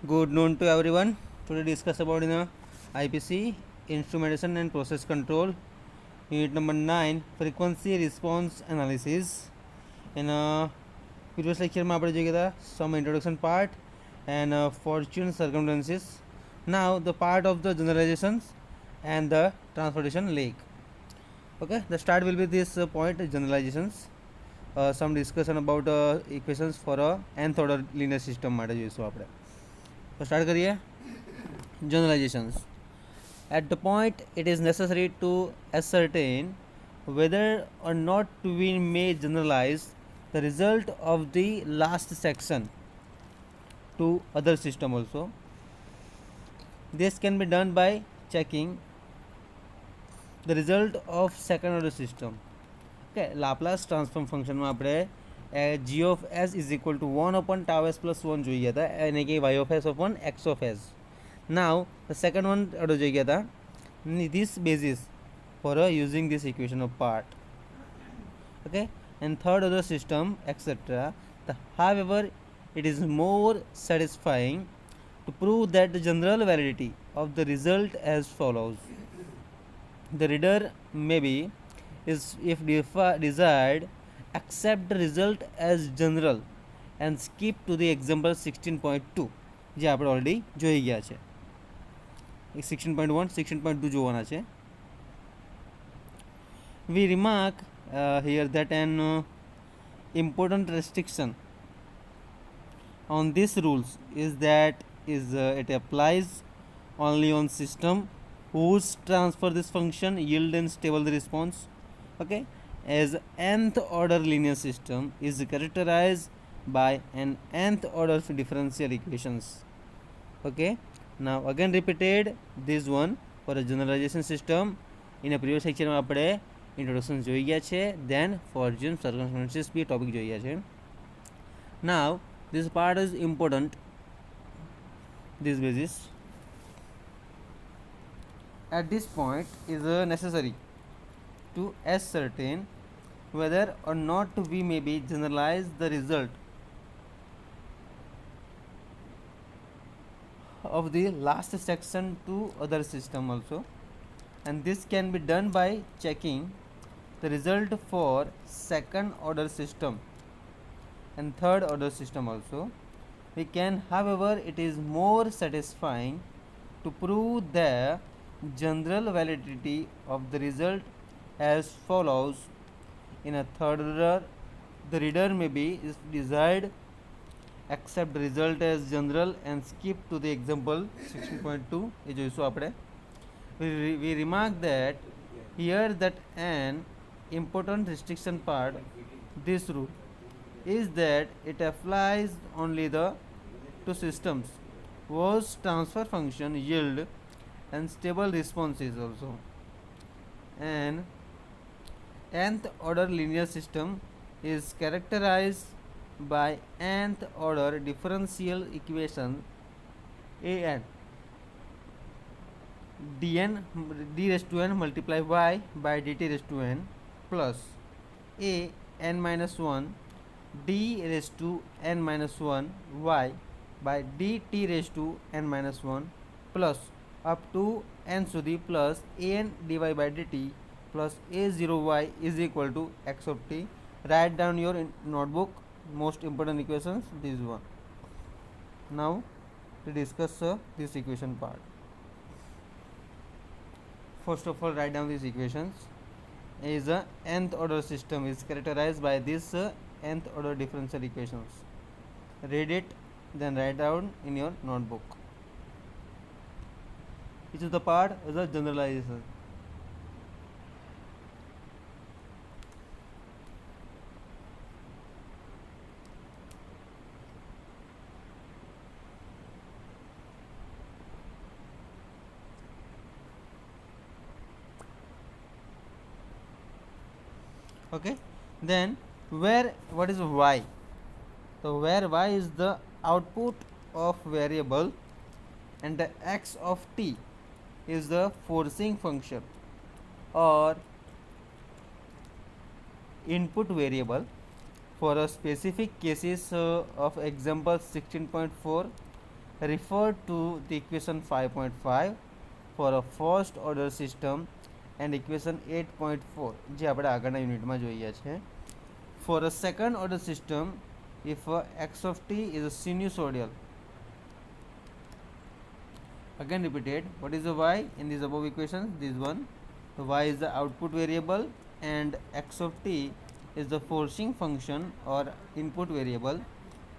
Good noon to everyone. Today discuss about IPC instrumentation and process control. Unit number 9 frequency response analysis. In previous lecture में આપણે જોઈ ગયા some introduction part and fortune circumstances. Now the part of the generalizations and the transportation lake. Okay, the start will be this point generalizations. Some discussion about equations for a nth order linear system માટે જોઈશું આપણે. તો start કરીએ. Generalizations. At the point it is necessary to ascertain whether or not we may generalize the result of the last section to other system also. This can be done by checking the result of second order system. Okay, Laplace transform function में આપણે g of s is equal to 1 upon tau s plus 1 જોઈ ગયા હતા અને કે y of s upon x of s. Now the second one જોઈ ગયા હતા this basis for using this equation of part. Okay, and third order system etc. However, it is more satisfying to prove that the general validity of the result as follows. The reader maybe is if desired accept the result as general and skip to the example 16.2 જે આપણે already જોઈ ગયા છે. 16.1 16.2 જોવાના છે. We remark here that an important restriction on these rules is that it applies only on system whose transfer this function yield and stable the response. Okay, as nth order linear system is characterized by an nth order differential equations. Okay, now again repeated this one for a generalization system. In a previous lecture में આપણે introduction જોઈ ગયા છે, then fortune circumstances भी topic જોઈ ગયા છે. Now this part is important, this basis at this point is necessary to ascertain whether or not we may be generalize the result of the last section to other system also, and this can be done by checking the result for second order system and third order system also. We can, however, it is more satisfying to prove the general validity of the result as follows. In a third order, the reader may be if desired accept the result as general and skip to the example 16.2 એ જોઈશું આપણે. We remark that here that an important restriction part this rule is that it applies only the to systems whose transfer function yield and stable responses also. And nth order linear system is characterized by nth order differential equation an dn d raised to n multiplied y by dt raised to n plus a n minus 1 d raised to n minus 1 y by dt raised to n minus 1 plus up to n સુધી plus an dy by dt plus a0y is equal to x of t. Write down your notebook most important equations, this one. Now to discuss this equation part. First of all, write down these equations. Is a nth order system is characterized by this nth order differential equations. Read it, then write down in your notebook. Which is the part is a generalization. Okay, then what is y? So where y is the output of variable and the x of t is the forcing function or input variable for a specific cases of example 16.4 refer to the equation 5.5 for a first order system and equation 8.4 જે આપણે આગળના યુનિટમાં જોઈએ છે. For a second order system, if x of t is a sinusoidal, again repeated, what is the y in these above equations? This one, the y is the output variable and x of t is the forcing function or input variable.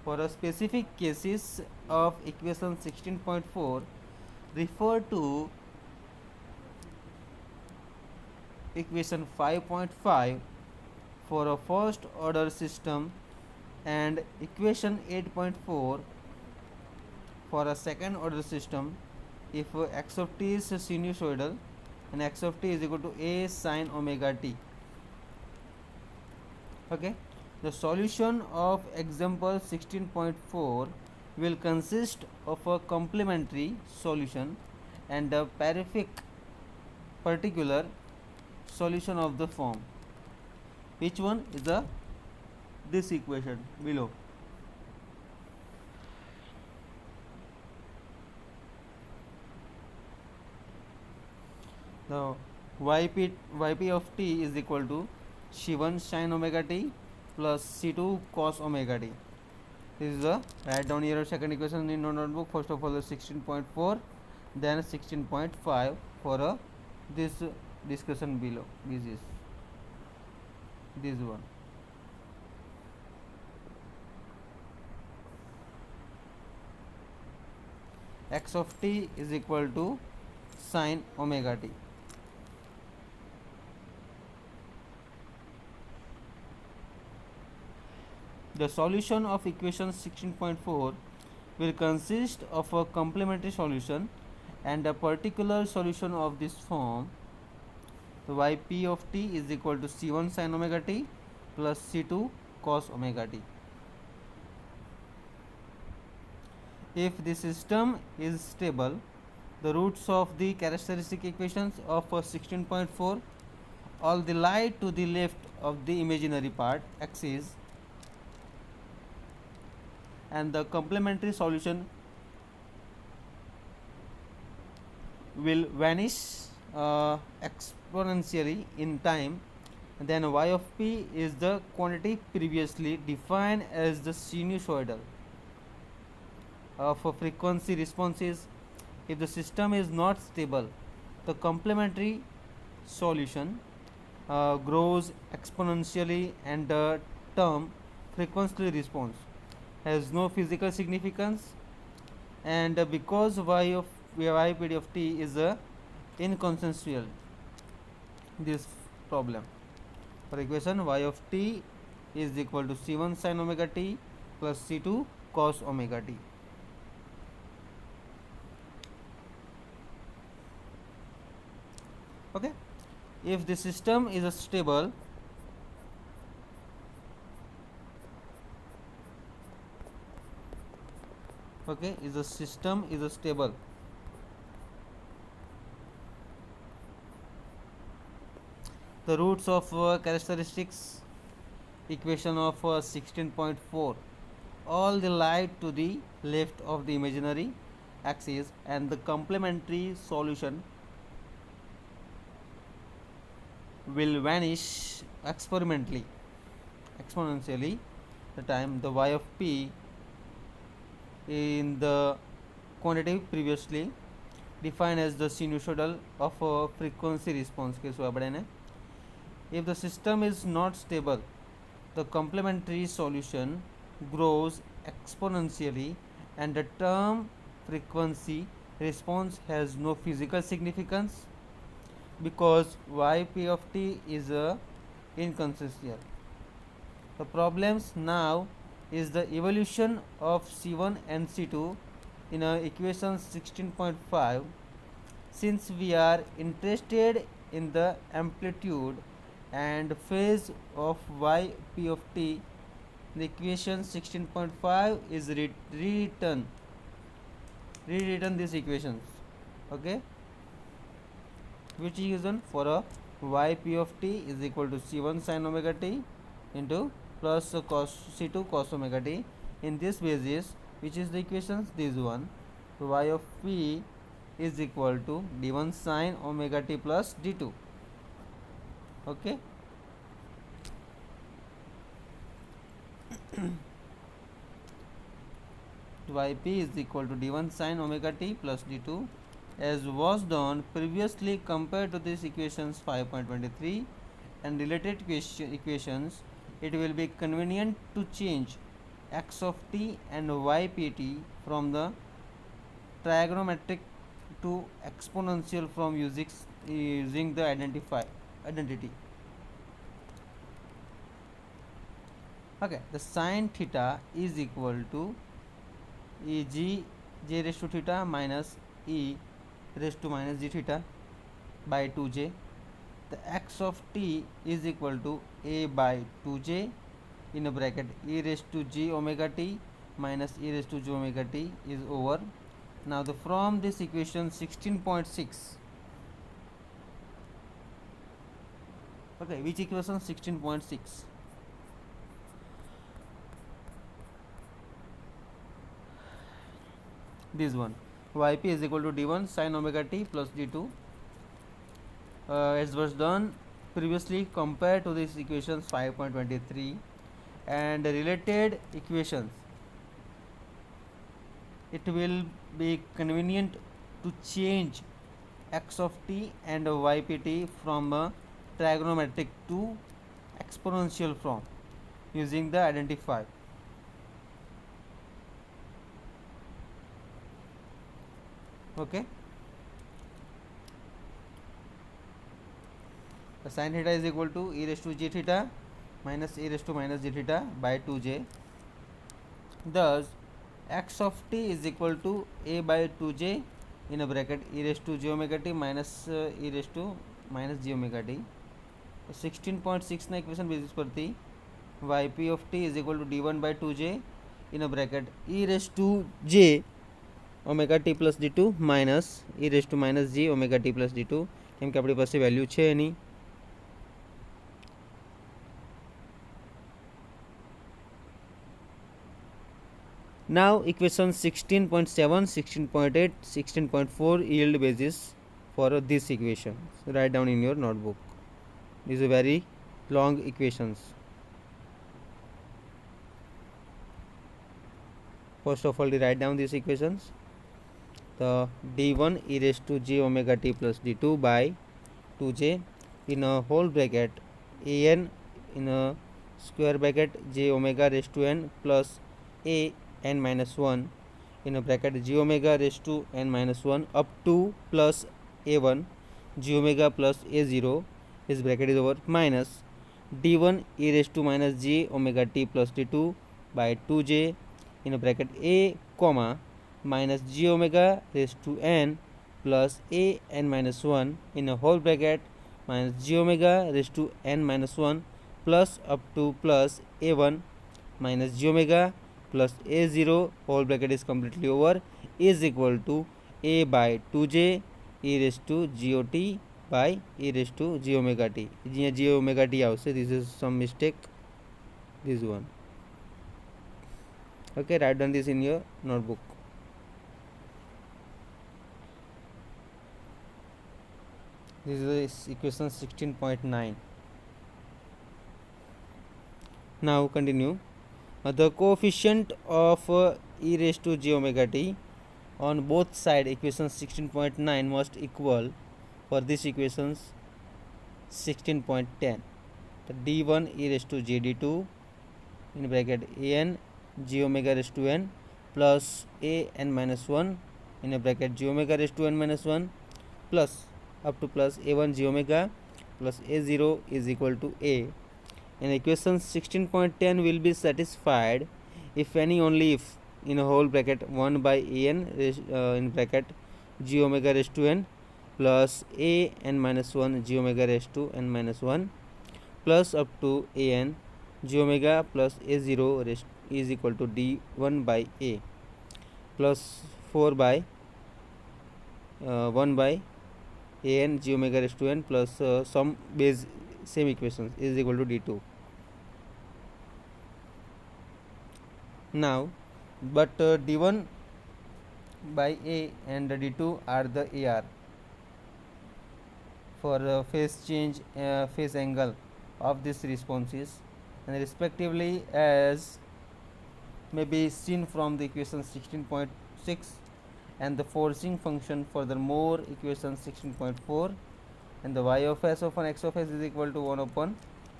For a specific cases of equation 16.4, refer to equation 5.5 for a first order system and equation 8.4 for a second order system if x of t is sinusoidal and x of t is equal to a sin omega t. Okay, the solution of example 16.4 will consist of a complementary solution and a particular solution of the form. Which one is this equation below? The yp of t is equal to c1 sin omega t plus c2 cos omega t. This is the write down here second equation in your notebook. First of all the 16.4, then 16.5 for this discussion below. This is this one. X of t is equal to sin omega t. The solution of equation 16.4 will consist of a complementary solution and a particular solution of this form. So yp of t is equal to c1 sin omega t plus c2 cos omega t. If the system is stable, the roots of the characteristic equations of 16.4 all the lie to the left of the imaginary part axis and the complementary solution will vanish exponentially in time. Then y of p is the quantity previously defined as the sinusoidal of frequency responses. If the system is not stable, the complementary solution grows exponentially and the term frequency response has no physical significance, and because yp of t is inconsequential, this problem for equation y of t is equal to c1 sin omega t plus c2 cos omega t. Okay, if the system is stable, okay, is a system is stable, the roots of characteristics equation of 16.4 all the lie to the left of the imaginary axis and the complementary solution will vanish exponentially the time the y of p in the quantity previously defined as the sinusoidal of frequency response case. If the system is not stable, the complementary solution grows exponentially and the term frequency response has no physical significance because yp of t is inconsistent. The problems now is the evolution of c1 and c2 in equation 16.5. Since we are interested in the amplitude and phase of yp of t, the equation 16.5 is rewritten these equations. Okay, which equation for a yp of t is equal to c1 sin omega t into plus cos c2 cos omega t. In this basis, which is the equations? This one, y of p is equal to d1 sin omega t plus d2. Okay. Yp is equal to d1 sin omega t plus d2 as was done previously. Compared to this equations 5.23 and related equations, it will be convenient to change x of t and ypt from the trigonometric to exponential from using the identity. Okay, the sin theta is equal to e g j raised to theta minus e raised to minus g theta by 2j. The x of t is equal to a by 2j in a bracket e raised to g omega t minus e raised to j omega t is over. Now the from this equation 16.6. Okay, which equation? 16.6. This one. Yp is equal to d1 sin omega t plus d2 as was done previously. Compared to this equations 5.23 and related equations, it will be convenient to change x of t and ypt from a trigonometric to exponential form using the identify. Okay. The sin theta is equal to e raised to g theta minus e raised to minus g theta by 2j. Thus, x of t is equal to a by 2j in a bracket e raised to j omega t minus e raised to minus j omega t. 16.6 ના equation basis પરથી yp of t is equal to d1 by 2j in a bracket e raised to j omega t plus d2 minus e raised to minus j omega t plus d2 કેમ કે આપણી પાસે value છે એની. Now equation 16.7, 16.8, 16.4 yield basis for this equation. So write down in your notebook. These are very long equations. First of all, write down these equations. The d1 e raised to j omega t plus d2 by 2j in a whole bracket an in a square bracket j omega raised to n plus a n minus 1 in a bracket j omega raised to n minus 1 up to plus a1 j omega plus a0, this bracket is over, minus d1 e raised to minus j omega t plus d2 by 2j in a bracket a comma minus j omega raised to n plus a n minus 1 in a whole bracket minus j omega raised to n minus 1 plus up to plus a1 minus j omega plus a0 whole bracket is completely over is equal to a by 2j e raised to got by e raised to j omega t. Here j omega t આવશે, this is some mistake, this one. Okay, write down this in your notebook. This is equation 16.9. Now continue. The coefficient of e raised to j omega t on both side equation 16.9 must equal for this equations 16.10. The d1 e raised to j d2 in bracket an j omega raised to n plus a n minus 1 in a bracket j omega raised to n minus 1 plus up to plus a1 j omega plus a0 is equal to a. And equation 16.10 will be satisfied if any only if in a whole bracket 1 by an in bracket j omega raised to n plus a n minus 1 j omega raised to n minus 1 plus up to a n j omega plus a0 is equal to d1 by a plus 4 by 1 by a n j omega raised to n plus some base same equations is equal to d2. Now but d1 by A and D2 are the AR for phase change, phase angle of these responses, and respectively as may be seen from the equation 16.6, and the forcing function furthermore equation 16.4, and the y of s upon x of s is equal to 1 upon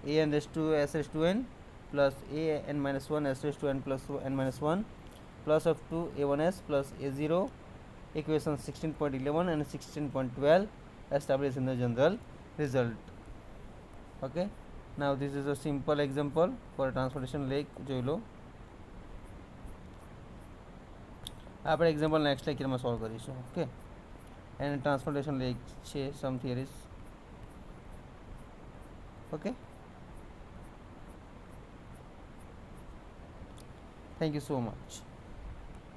a n raised to s raised to n plus a n minus 1 s raised to n plus n minus 1 plus of 2 a1s plus a0, equation 16.11 and 16.12 established in the general result. Okay, now this is a simple example for transportation lake જોઈ લો. આપણે example next લેક્ચરમાં solve કરીશું. Okay, and transportation lake છે some theories. Okay, thank you so much.